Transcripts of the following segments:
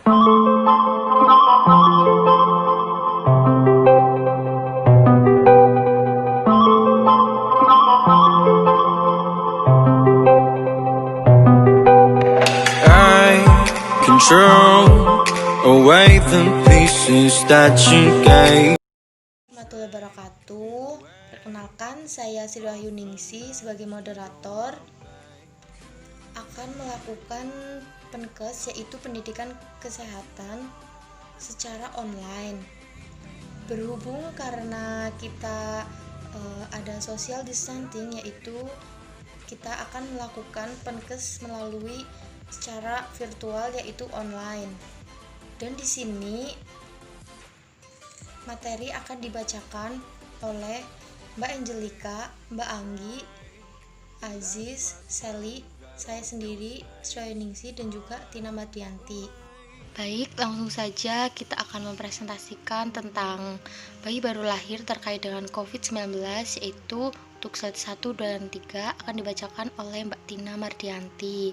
I control away the pieces that you gave. Warahmatullahi wabarakatuh. Perkenalkan, saya Sri Wahyu Ningsi sebagai moderator akan melakukan penkes, yaitu pendidikan kesehatan secara online. Berhubung karena kita ada social distancing, yaitu kita akan melakukan penkes melalui secara virtual, yaitu online. Dan di sini materi akan dibacakan oleh Mbak Angelika, Mbak Anggi, Aziz, Sally, saya sendiri, Sri Ningsi, dan juga Tina Mardianti. Baik, langsung saja kita akan mempresentasikan tentang bayi baru lahir terkait dengan COVID-19, yaitu untuk slide 1 dan 3 akan dibacakan oleh Mbak Tina Mardianti.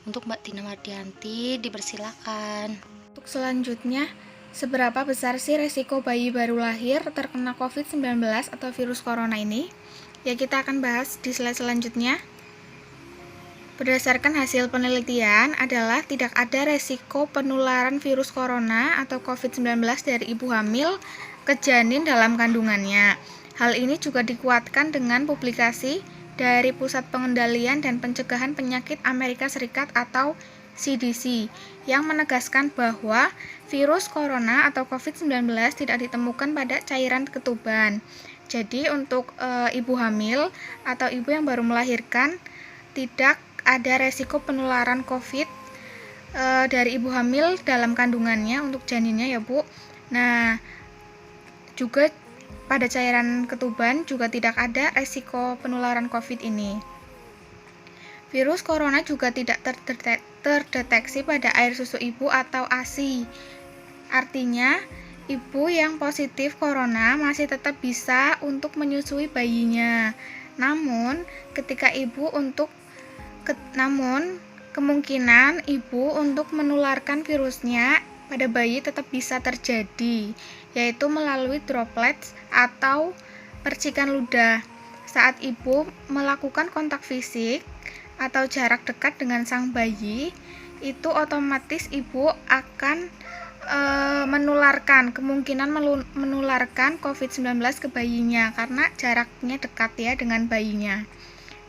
Untuk Mbak Tina Mardianti, dipersilakan. Untuk selanjutnya, seberapa besar sih resiko bayi baru lahir terkena COVID-19 atau virus corona ini? Ya, kita akan bahas di slide selanjutnya. Berdasarkan hasil penelitian adalah tidak ada resiko penularan virus corona atau COVID-19 dari ibu hamil ke janin dalam kandungannya. Hal ini juga dikuatkan dengan publikasi dari Pusat Pengendalian dan Pencegahan Penyakit Amerika Serikat atau CDC yang menegaskan bahwa virus corona atau COVID-19 tidak ditemukan pada cairan ketuban. Jadi untuk ibu hamil atau ibu yang baru melahirkan tidak ada resiko penularan COVID dari ibu hamil dalam kandungannya untuk janinnya ya Bu. Nah, juga pada cairan ketuban juga tidak ada resiko penularan COVID ini. Virus corona juga tidak terdeteksi pada air susu ibu atau ASI. Artinya, ibu yang positif corona masih tetap bisa untuk menyusui bayinya. Namun kemungkinan ibu untuk menularkan virusnya pada bayi tetap bisa terjadi, yaitu melalui droplets atau percikan ludah saat ibu melakukan kontak fisik atau jarak dekat dengan sang bayi. Itu otomatis ibu akan kemungkinan menularkan COVID-19 ke bayinya karena jaraknya dekat ya dengan bayinya.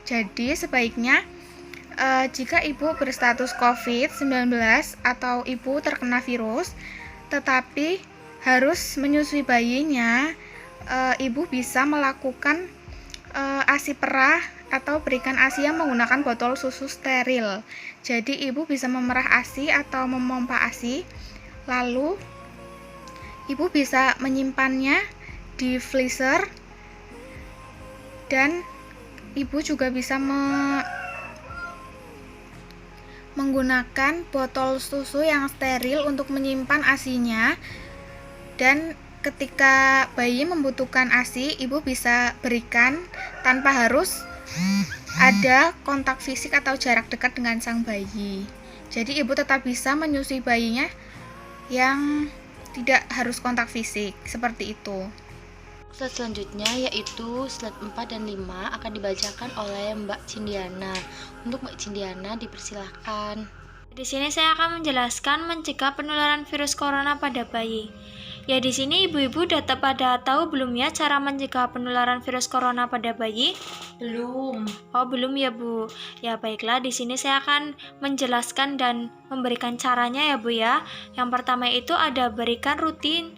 Jadi sebaiknya jika ibu berstatus COVID-19 atau ibu terkena virus tetapi harus menyusui bayinya, ibu bisa melakukan ASI perah atau berikan ASI yang menggunakan botol susu steril. Jadi ibu bisa memerah ASI atau memompa ASI, lalu ibu bisa menyimpannya di freezer, dan ibu juga bisa menggunakan botol susu yang steril untuk menyimpan ASI-nya. Dan ketika bayi membutuhkan ASI, ibu bisa berikan tanpa harus ada kontak fisik atau jarak dekat dengan sang bayi. Jadi ibu tetap bisa menyusui bayinya yang tidak harus kontak fisik, seperti itu. Slide selanjutnya yaitu slide 4 dan 5 akan dibacakan oleh Mbak Cindiana. Untuk Mbak Cindiana dipersilahkan. Di sini saya akan menjelaskan mencegah penularan virus corona pada bayi. Ya, di sini ibu-ibu pada tahu belum ya cara mencegah penularan virus corona pada bayi? Belum. Oh, belum ya, Bu. Ya, baiklah, di sini saya akan menjelaskan dan memberikan caranya ya, Bu ya. Yang pertama itu ada berikan rutin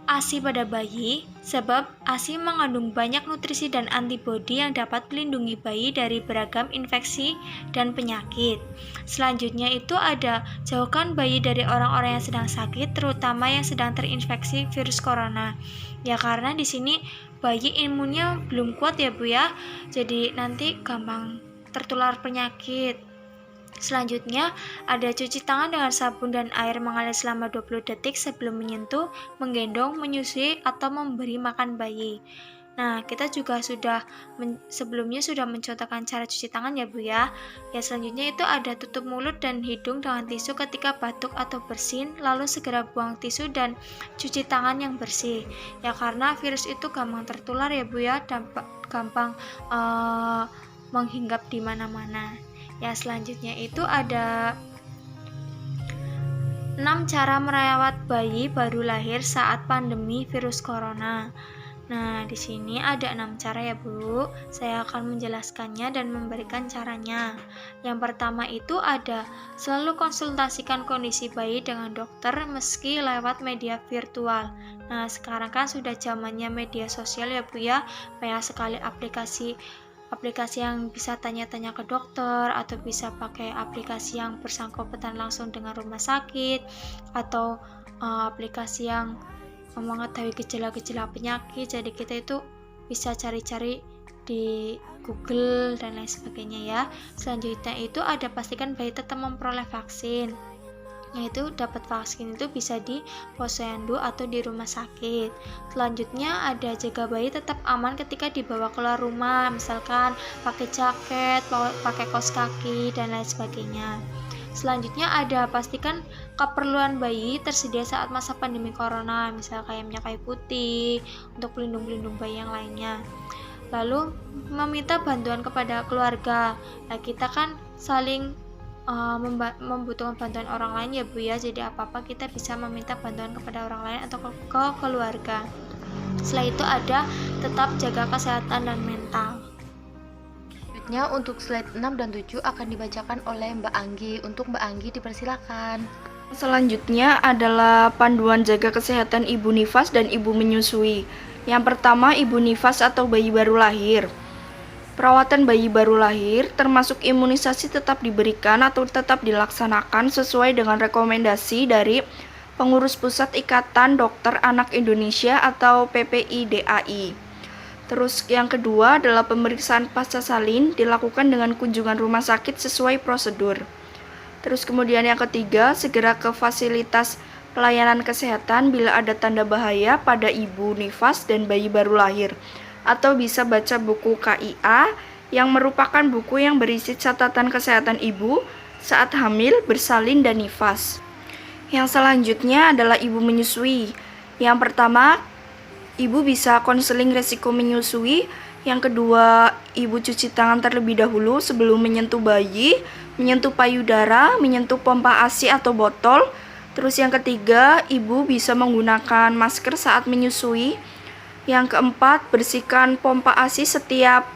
ASI pada bayi, sebab ASI mengandung banyak nutrisi dan antibodi yang dapat melindungi bayi dari beragam infeksi dan penyakit. Selanjutnya itu ada jauhkan bayi dari orang-orang yang sedang sakit, terutama yang sedang terinfeksi virus corona. Ya, karena di sini bayi imunnya belum kuat ya Bu ya, jadi nanti gampang tertular penyakit. Selanjutnya, ada cuci tangan dengan sabun dan air mengalir selama 20 detik sebelum menyentuh, menggendong, menyusui, atau memberi makan bayi. Nah, kita juga sebelumnya sudah mencontohkan cara cuci tangan ya Bu ya. Ya, selanjutnya itu ada tutup mulut dan hidung dengan tisu ketika batuk atau bersin, lalu segera buang tisu dan cuci tangan yang bersih. Ya, karena virus itu gampang tertular ya Bu ya, dan gampang menghinggap di mana-mana. Ya, selanjutnya itu ada 6 cara merawat bayi baru lahir saat pandemi virus corona. Nah, di sini ada 6 cara ya Bu. Saya akan menjelaskannya dan memberikan caranya. Yang pertama itu ada selalu konsultasikan kondisi bayi dengan dokter meski lewat media virtual. Nah, sekarang kan sudah zamannya media sosial ya Bu ya. Banyak sekali aplikasi yang bisa tanya-tanya ke dokter, atau bisa pakai aplikasi yang bersangkutan langsung dengan rumah sakit, atau aplikasi yang mengetahui gejala-gejala penyakit. Jadi kita itu bisa cari-cari di Google dan lain sebagainya ya. Selanjutnya itu ada pastikan bayi tetap memperoleh vaksin, yaitu dapat vaksin itu bisa di posyandu atau di rumah sakit. Selanjutnya ada jaga bayi tetap aman ketika dibawa keluar rumah, misalkan pakai jaket, pakai kaos kaki dan lain sebagainya. Selanjutnya ada pastikan keperluan bayi tersedia saat masa pandemi corona, misal kayak minyak kayu putih untuk pelindung-pelindung bayi yang lainnya. Lalu meminta bantuan kepada keluarga. Nah, kita kan saling membutuhkan bantuan orang lain ya Bu ya, jadi apa-apa kita bisa meminta bantuan kepada orang lain atau ke keluarga. Setelah itu ada tetap jaga kesehatan dan mental. Selanjutnya untuk slide 6 dan 7 akan dibacakan oleh Mbak Anggi. Untuk Mbak Anggi dipersilakan. Selanjutnya adalah panduan jaga kesehatan ibu nifas dan ibu menyusui. Yang pertama, ibu nifas atau bayi baru lahir. Perawatan bayi baru lahir, termasuk imunisasi, tetap diberikan atau tetap dilaksanakan sesuai dengan rekomendasi dari Pengurus Pusat Ikatan Dokter Anak Indonesia atau PPIDAI. Terus yang kedua adalah pemeriksaan pasca salin dilakukan dengan kunjungan rumah sakit sesuai prosedur. Terus kemudian yang ketiga, segera ke fasilitas pelayanan kesehatan bila ada tanda bahaya pada ibu nifas dan bayi baru lahir. Atau bisa baca buku KIA yang merupakan buku yang berisi catatan kesehatan ibu saat hamil, bersalin, dan nifas. Yang selanjutnya adalah ibu menyusui. Yang pertama, ibu bisa konseling resiko menyusui. Yang kedua, ibu cuci tangan terlebih dahulu sebelum menyentuh bayi, menyentuh payudara, menyentuh pompa ASI atau botol. Terus yang ketiga, ibu bisa menggunakan masker saat menyusui. Yang keempat, bersihkan pompa ASI setiap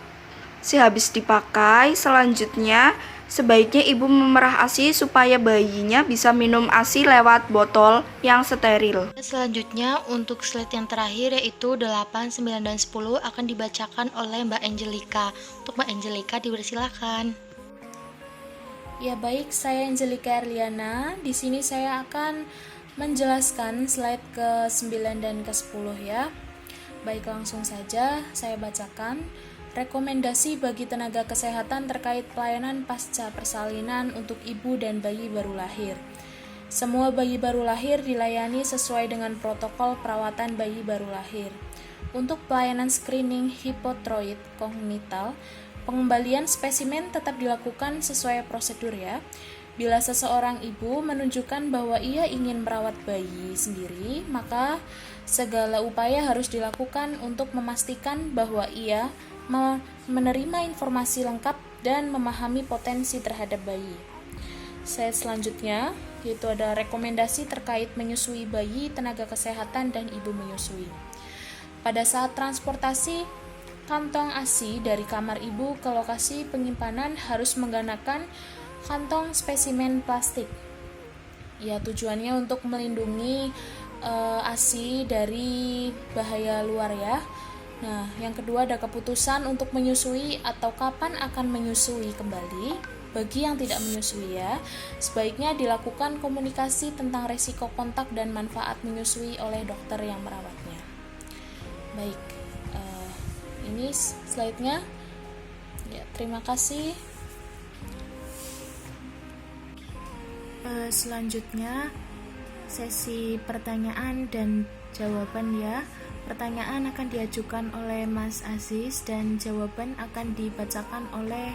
sehabis dipakai. Selanjutnya, sebaiknya ibu memerah ASI supaya bayinya bisa minum ASI lewat botol yang steril. Selanjutnya untuk slide yang terakhir yaitu 8, 9, dan 10 akan dibacakan oleh Mbak Angelika. Untuk Mbak Angelika dipersilakan. Ya baik, saya Angelika Erliana. Di sini saya akan menjelaskan slide ke-9 dan ke-10 ya. Baik, langsung saja saya bacakan. Rekomendasi bagi tenaga kesehatan terkait pelayanan pasca persalinan untuk ibu dan bayi baru lahir. Semua bayi baru lahir dilayani sesuai dengan protokol perawatan bayi baru lahir. Untuk pelayanan screening hipotroid kongnital, pengembalian spesimen tetap dilakukan sesuai prosedur ya. Bila seseorang ibu menunjukkan bahwa ia ingin merawat bayi sendiri, maka segala upaya harus dilakukan untuk memastikan bahwa ia menerima informasi lengkap dan memahami potensi terhadap bayi. Slide selanjutnya yaitu ada rekomendasi terkait menyusui bayi, tenaga kesehatan, dan ibu menyusui. Pada saat transportasi kantong ASI dari kamar ibu ke lokasi penyimpanan harus menggunakan kantong spesimen plastik. Ya, tujuannya untuk melindungi ASI dari bahaya luar ya. Nah, yang kedua ada keputusan untuk menyusui atau kapan akan menyusui kembali. Bagi yang tidak menyusui ya, sebaiknya dilakukan komunikasi tentang resiko kontak dan manfaat menyusui oleh dokter yang merawatnya. Baik, ini slide-nya. Ya, terima kasih. Selanjutnya sesi pertanyaan dan jawaban ya. Pertanyaan akan diajukan oleh Mas Aziz dan jawaban akan dibacakan oleh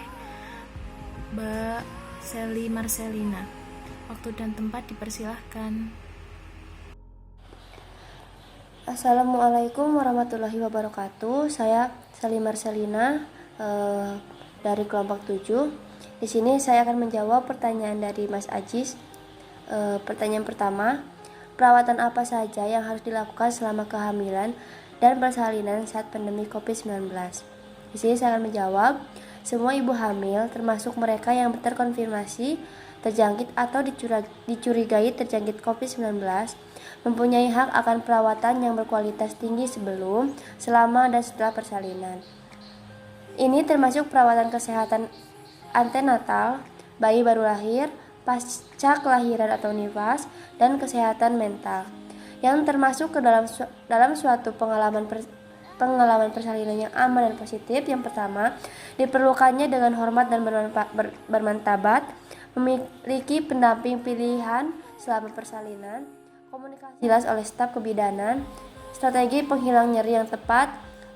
Mbak Sally Marcelina. Waktu dan tempat dipersilahkan. Assalamualaikum warahmatullahi wabarakatuh. Saya Sally Marcelina dari kelompok 7. Di sini saya akan menjawab pertanyaan dari Mas Aziz. Pertanyaan pertama, perawatan apa saja yang harus dilakukan selama kehamilan dan persalinan saat pandemi COVID-19? Di sini saya akan menjawab, semua ibu hamil termasuk mereka yang terkonfirmasi terjangkit atau dicurigai terjangkit COVID-19 mempunyai hak akan perawatan yang berkualitas tinggi sebelum, selama, dan setelah persalinan. Ini termasuk perawatan kesehatan antenatal, bayi baru lahir, pasca kelahiran atau nifas, dan kesehatan mental, yang termasuk ke dalam suatu pengalaman persalinan yang aman dan positif. Yang pertama, diperlukannya dengan hormat dan bermartabat, memiliki pendamping pilihan selama persalinan, komunikasi jelas oleh staf kebidanan, strategi penghilang nyeri yang tepat,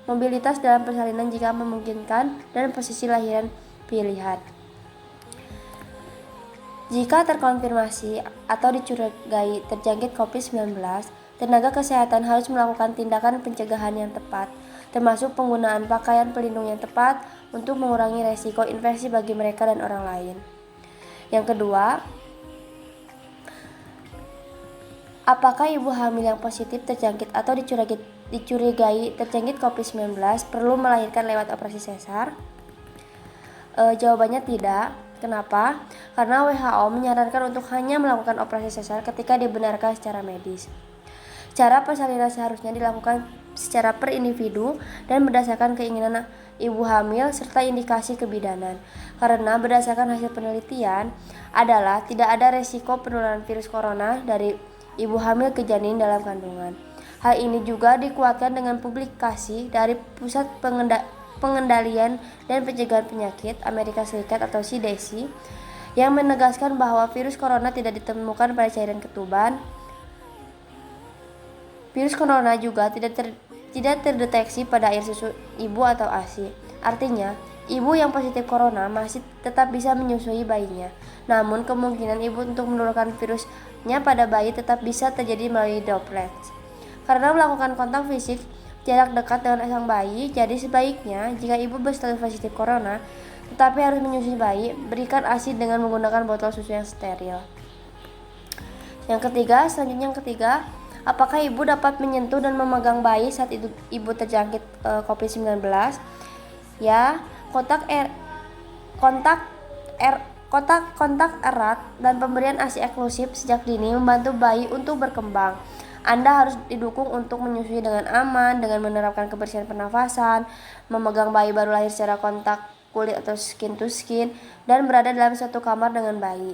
mobilitas dalam persalinan jika memungkinkan, dan posisi lahiran pilihan. Jika terkonfirmasi atau dicurigai terjangkit COVID-19, tenaga kesehatan harus melakukan tindakan pencegahan yang tepat, termasuk penggunaan pakaian pelindung yang tepat untuk mengurangi resiko infeksi bagi mereka dan orang lain. Yang kedua, apakah ibu hamil yang positif terjangkit atau dicurigai terjangkit COVID-19 perlu melahirkan lewat operasi sesar? Jawabannya tidak. Kenapa? Karena WHO menyarankan untuk hanya melakukan operasi sesar ketika dibenarkan secara medis. Cara persalinan seharusnya dilakukan secara per individu dan berdasarkan keinginan ibu hamil serta indikasi kebidanan. Karena berdasarkan hasil penelitian adalah tidak ada resiko penularan virus corona dari ibu hamil ke janin dalam kandungan. Hal ini juga dikuatkan dengan publikasi dari Pusat Pengendalian dan Pencegahan Penyakit Amerika Serikat atau CDC yang menegaskan bahwa virus corona tidak ditemukan pada cairan ketuban. Virus corona juga tidak terdeteksi pada air susu ibu atau ASI. Artinya, ibu yang positif corona masih tetap bisa menyusui bayinya. Namun, kemungkinan ibu untuk menurunkan virusnya pada bayi tetap bisa terjadi melalui droplets. Karena melakukan kontak fisik jarak dekat dengan sang bayi, jadi sebaiknya jika ibu berstatus positif corona tetapi harus menyusui bayi, berikan ASI dengan menggunakan botol susu yang steril. Selanjutnya yang ketiga, apakah ibu dapat menyentuh dan memegang bayi saat ibu terjangkit COVID-19? Ya, kontak erat dan pemberian ASI eksklusif sejak dini membantu bayi untuk berkembang. Anda harus didukung untuk menyusui dengan aman dengan menerapkan kebersihan pernafasan, memegang bayi baru lahir secara kontak kulit atau skin to skin, dan berada dalam satu kamar dengan bayi.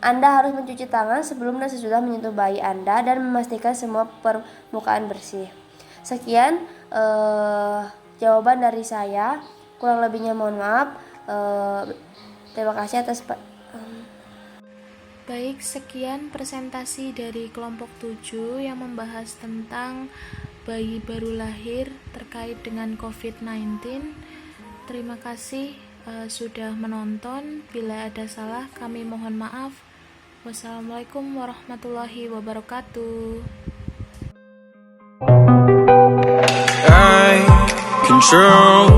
Anda harus mencuci tangan sebelum dan sesudah menyentuh bayi Anda dan memastikan semua permukaan bersih. Sekian jawaban dari saya. Kurang lebihnya mohon maaf. Terima kasih atas Baik, sekian presentasi dari kelompok 7 yang membahas tentang bayi baru lahir terkait dengan COVID-19. Terima kasih sudah menonton. Bila ada salah, kami mohon maaf. Wassalamualaikum warahmatullahi wabarakatuh. I control